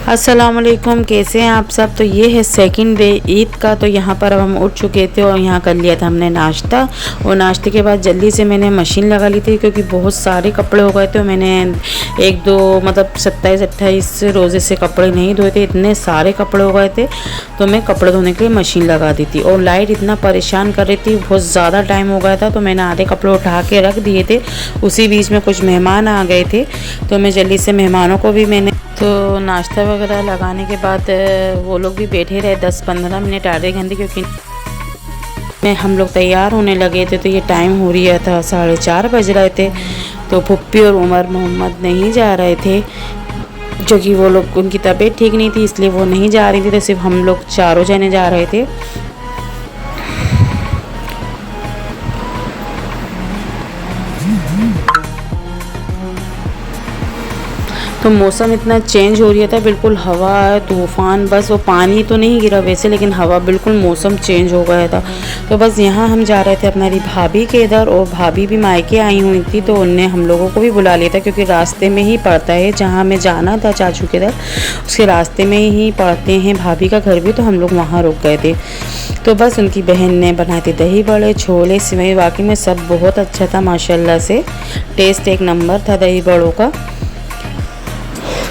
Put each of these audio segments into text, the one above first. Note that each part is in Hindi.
अस्सलाम वालेकुम, कैसे हैं आप सब। तो ये है सेकंड डे ईद का। तो यहाँ पर अब हम उठ चुके थे और यहाँ कर लिया था हमने नाश्ता। और नाश्ते के बाद जल्दी से मैंने मशीन लगा ली थी क्योंकि बहुत सारे कपड़े हो गए थे। मैंने एक दो मतलब 27-28 रोज़े से कपड़े नहीं धोए थे, इतने सारे कपड़े हो गए थे। तो मैं कपड़े धोने के लिए मशीन लगा दी थी और लाइट इतना परेशान कर रही थी, बहुत ज़्यादा टाइम हो गया था। तो मैंने आधे कपड़े उठा के रख दिए थे। उसी बीच में कुछ मेहमान आ गए थे तो मैं जल्दी से मेहमानों को भी मैंने तो नाश्ता वगैरह लगाने के बाद वो लोग भी बैठे रहे 10-15 मिनट, आधे घंटे, क्योंकि हम लोग तैयार होने लगे थे। तो ये टाइम हो रहा था 4:30 बज रहे थे। तो पुप्पी और उमर मोहम्मद नहीं जा रहे थे क्योंकि वो लोग, उनकी तबीयत ठीक नहीं थी इसलिए वो नहीं जा रही थी। तो सिर्फ हम लोग चारों जने जा रहे थे। तो मौसम इतना चेंज हो रहा था, बिल्कुल हवा तूफ़ान, बस वो पानी तो नहीं गिरा वैसे, लेकिन हवा बिल्कुल मौसम चेंज हो गया था। तो बस यहाँ हम जा रहे थे अपनी भाभी के इधर, और भाभी भी मायके आई हुई थी तो उनने हम लोगों को भी बुला लिया था क्योंकि रास्ते में ही पड़ता है जहाँ हमें जाना था चाचू के इधर, उसके रास्ते में ही पड़ते हैं भाभी का घर भी। तो हम लोग वहाँ रुक गए थे। तो बस उनकी बहन ने बनाए थे दही बड़े, छोले, सिवई, वाकई में सब बहुत अच्छा था माशाल्लाह से, टेस्ट एक नंबर था दही बड़ों का।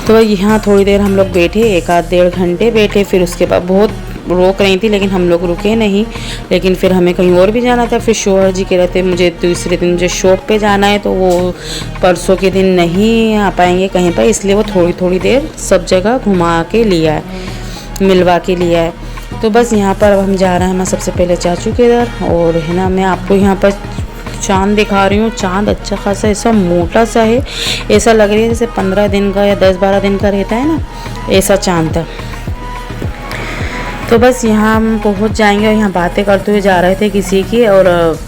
तो यहाँ थोड़ी देर हम लोग बैठे, 1-1.5 घंटे बैठे। फिर उसके बाद बहुत रोक रही थी लेकिन हम लोग रुके नहीं, लेकिन फिर हमें कहीं और भी जाना था। फिर शोहर जी कह रहे थे मुझे दूसरे दिन मुझे शॉप पे जाना है, तो वो परसों के दिन नहीं आ पाएंगे कहीं पर, इसलिए वो थोड़ी थोड़ी देर सब जगह घुमा के लिया है, मिलवा के लिया है। तो बस यहाँ पर अब हम जा रहे हैं मैं सबसे पहले चाचू के इधर, और है ना मैं आपको यहाँ पर चांद दिखा रही हूँ। चांद अच्छा खासा ऐसा मोटा सा है, ऐसा लग रही है जैसे 15 दिन का या 10-12 दिन का रहता है ना, ऐसा चांद था। तो बस यहाँ हम पहुँच जाएंगे और यहाँ बातें करते हुए जा रहे थे किसी की, और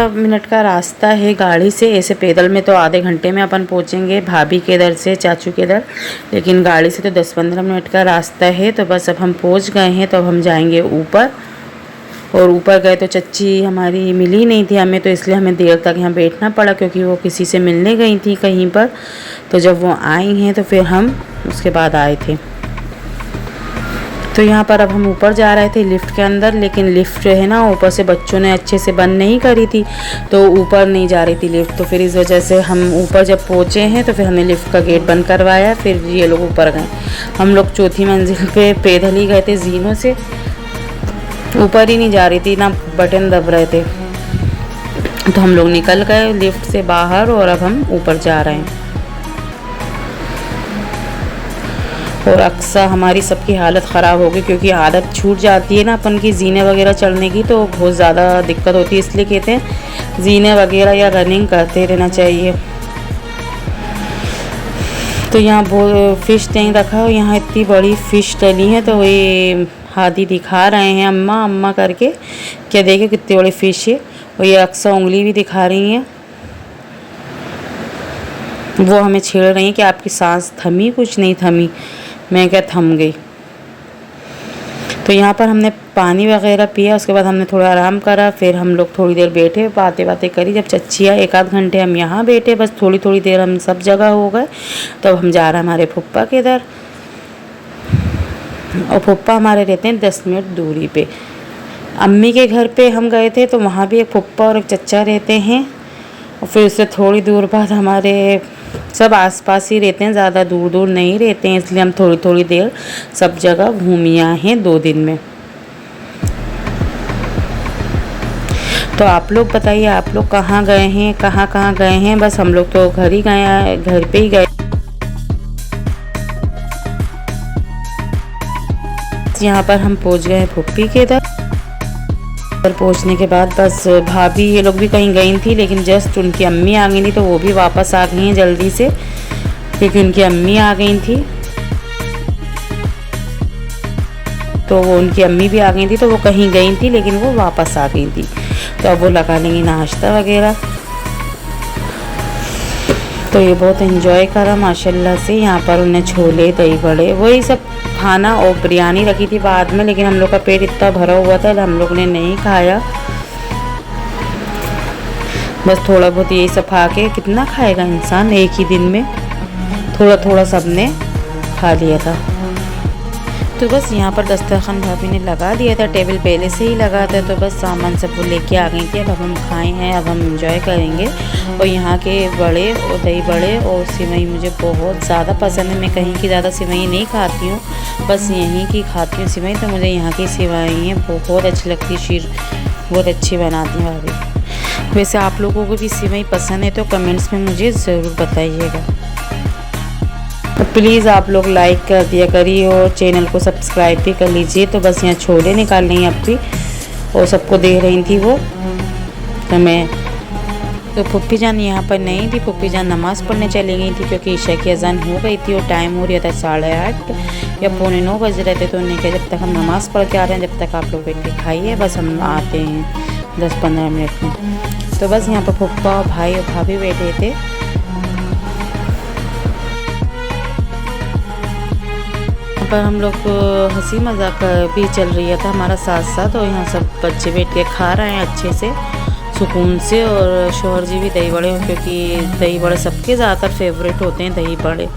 मिनट का रास्ता है गाड़ी से, ऐसे पैदल में तो आधे घंटे में अपन पहुंचेंगे भाभी के इधर से चाचू के इधर, लेकिन गाड़ी से तो 10-15 मिनट का रास्ता है। तो बस अब हम पहुंच गए हैं, तो अब हम जाएंगे ऊपर। और ऊपर गए तो चच्ची हमारी मिली नहीं थी हमें, तो इसलिए हमें देर तक यहाँ बैठना पड़ा क्योंकि वो किसी से मिलने गई थी कहीं पर। तो जब वो आई हैं तो फिर हम उसके बाद आए थे। तो यहाँ पर अब हम ऊपर जा रहे थे लिफ्ट के अंदर, लेकिन लिफ्ट जो है ना ऊपर से बच्चों ने अच्छे से बंद नहीं करी थी, तो ऊपर नहीं जा रही थी लिफ्ट। तो फिर इस वजह से हम ऊपर जब पहुँचे हैं तो फिर हमने लिफ्ट का गेट बंद करवाया, फिर ये लोग ऊपर गए। हम लोग चौथी मंजिल पे पैदल ही गए थे जीनों से, ऊपर ही नहीं जा रही थी ना, बटन दब रहे थे। तो हम लोग निकल गए लिफ्ट से बाहर और अब हम ऊपर जा रहे हैं। और अक्सर हमारी सबकी हालत ख़राब हो गई क्योंकि आदत छूट जाती है ना अपन की जीने वगैरह चढ़ने की, तो बहुत ज़्यादा दिक्कत होती है। इसलिए कहते हैं जीने वगैरह या रनिंग करते रहना चाहिए। तो यहाँ वो फ़िश टैंक रखा है, यहाँ इतनी बड़ी फ़िश डली है। तो ये हादी दिखा रहे हैं अम्मा अम्मा करके, क्या देखो कितनी बड़ी फ़िश है। और ये अक्सर उंगली भी दिखा रही हैं, वो हमें छेड़ रही हैं कि आपकी सांस थमी, कुछ नहीं थमी। मैं क्या थम गई। तो यहाँ पर हमने पानी वगैरह पिया, उसके बाद हमने थोड़ा आराम करा, फिर हम लोग थोड़ी देर बैठे बातें करी। जब चच्ची आई 1-8 घंटे हम यहाँ बैठे, बस थोड़ी थोड़ी देर हम सब जगह हो गए। तो अब हम जा रहे हैं हमारे फुप्पा के इधर, और फुप्पा हमारे रहते हैं 10 मिनट दूरी पे। अम्मी के घर पे हम गए थे तो वहाँ भी एक फुप्पा और एक चच्चा रहते हैं, और फिर उससे थोड़ी दूर बाद हमारे सब आसपास ही रहते हैं, ज़्यादा दूर दूर नहीं रहते हैं, इसलिए हम थोड़ी थोड़ी देर सब जगह घूम आए हैं 2 दिन में। तो आप लोग बताइए आप लोग कहाँ गए हैं, कहाँ कहाँ गए हैं। बस हम लोग तो घर ही गए, घर पे ही गए। यहाँ पर हम पहुँच गए हैं फुप्पी के इधर। पर पहुँचने के बाद बस भाभी ये लोग भी कहीं गई थी, लेकिन जस्ट उनकी अम्मी आ गई थी तो वो भी वापस आ गई हैं जल्दी से, क्योंकि उनकी अम्मी आ गई थी। तो वो उनकी अम्मी भी आ गई थी, तो वो कहीं गई थी लेकिन वो वापस आ गई थी। तो अब वो लगा लेंगी नाश्ता वगैरह। तो ये बहुत एंजॉय करा माशाल्लाह से। यहाँ पर उन्हें छोले, दही बड़े, वही सब खाना, और बिरयानी रखी थी बाद में, लेकिन हम लोग का पेट इतना भरा हुआ था हम लोग ने नहीं खाया। बस थोड़ा बहुत यही सब खा के कितना खाएगा इंसान एक ही दिन में, थोड़ा थोड़ा सब ने खा लिया था। तो बस यहाँ पर दस्तरखान भाभी ने लगा दिया था, टेबल पहले से ही लगा था, तो बस सामान सब वो लेके आ गई थी। अब हम खाए हैं, अब हम इंजॉय करेंगे। और यहाँ के बड़े और दही बड़े और सिवई मुझे बहुत ज़्यादा पसंद है। मैं कहीं की ज़्यादा सिवई नहीं खाती हूँ, बस यहीं की खाती हूँ सिवई। तो मुझे यहाँ की सिवई बहुत अच्छी लगती है, शीर बहुत अच्छी बनाती हैं भाभी। वैसे आप लोगों को भी सिवई पसंद है तो कमेंट्स में मुझे ज़रूर बताइएगा। तो प्लीज़ आप लोग लाइक कर दिया करिए और चैनल को सब्सक्राइब भी कर लीजिए। तो बस यहाँ छोले निकाल रही हैं अब भी, और सबको दे रही थी वो। तो मैं तो पुप्पी जान यहाँ पर नहीं थी, पुप्पी जान नमाज़ पढ़ने चली गई थी, क्योंकि ईशा की अजान हो गई थी और टाइम हो रहा था 8:30 या 8:45 बज रहे थे। तो उन्हें कहा जब तक हम नमाज़ पढ़ के आ रहे हैं, जब तक आप लोग बैठ के खाइए, बस हम आते हैं 10-15 मिनट में। तो बस यहाँ पर पप्पा भाई और भाभी बैठे थे। पर हम लोग हंसी मजाक भी चल रही था हमारा साथ साथ, और यहाँ सब बच्चे बैठ के खा रहे हैं अच्छे से सुकून से। और शौहर जी भी दही बड़े, क्योंकि दही बड़े सबके ज़्यादातर फेवरेट होते हैं दही बड़े।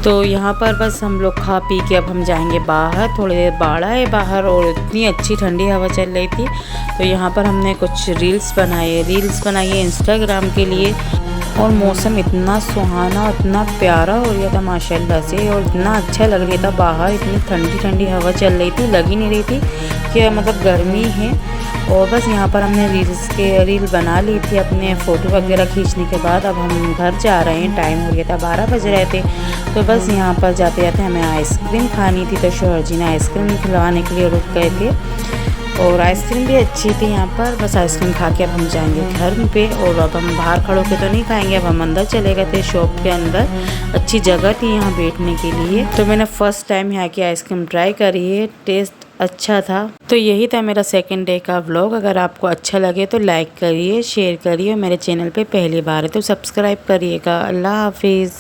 तो यहाँ पर बस हम लोग खा पी के अब हम जाएंगे बाहर, थोड़ी देर बाड़ा है बाहर और इतनी अच्छी ठंडी हवा चल रही थी। तो यहाँ पर हमने कुछ रील्स बनाई इंस्टाग्राम के लिए। और मौसम इतना सुहाना, इतना प्यारा हो रहा था माशाल्लाह से, और इतना अच्छा लग रहा था बाहर। इतनी ठंडी ठंडी हवा चल रही थी, लग ही नहीं रही थी कि मतलब गर्मी है। और बस यहाँ पर हमने रील बना ली थी अपने फ़ोटो वगैरह खींचने के बाद। अब हम घर जा रहे हैं, टाइम हो गया था 12 बज रहे थे। तो बस यहाँ पर जाते जाते हमें आइसक्रीम खानी थी, तो शौहर जी ने आइसक्रीम खिलवाने के लिए रुक गए थे, और आइसक्रीम भी अच्छी थी यहाँ पर। बस आइसक्रीम खा के अब हम जाएंगे घर पे। और अब हम बाहर खड़ो के तो नहीं खाएंगे, अब हम अंदर चले गए थे शॉप के अंदर। अच्छी जगह थी यहाँ बैठने के लिए। तो मैंने फ़र्स्ट टाइम यहाँ की आइसक्रीम ट्राई करी है, टेस्ट अच्छा था। तो यही था मेरा सेकंड डे का व्लॉग। अगर आपको अच्छा लगे तो लाइक करिए, शेयर करिए, मेरे चैनल पे पहली बार है तो सब्सक्राइब करिएगा। अल्लाह हाफिज़।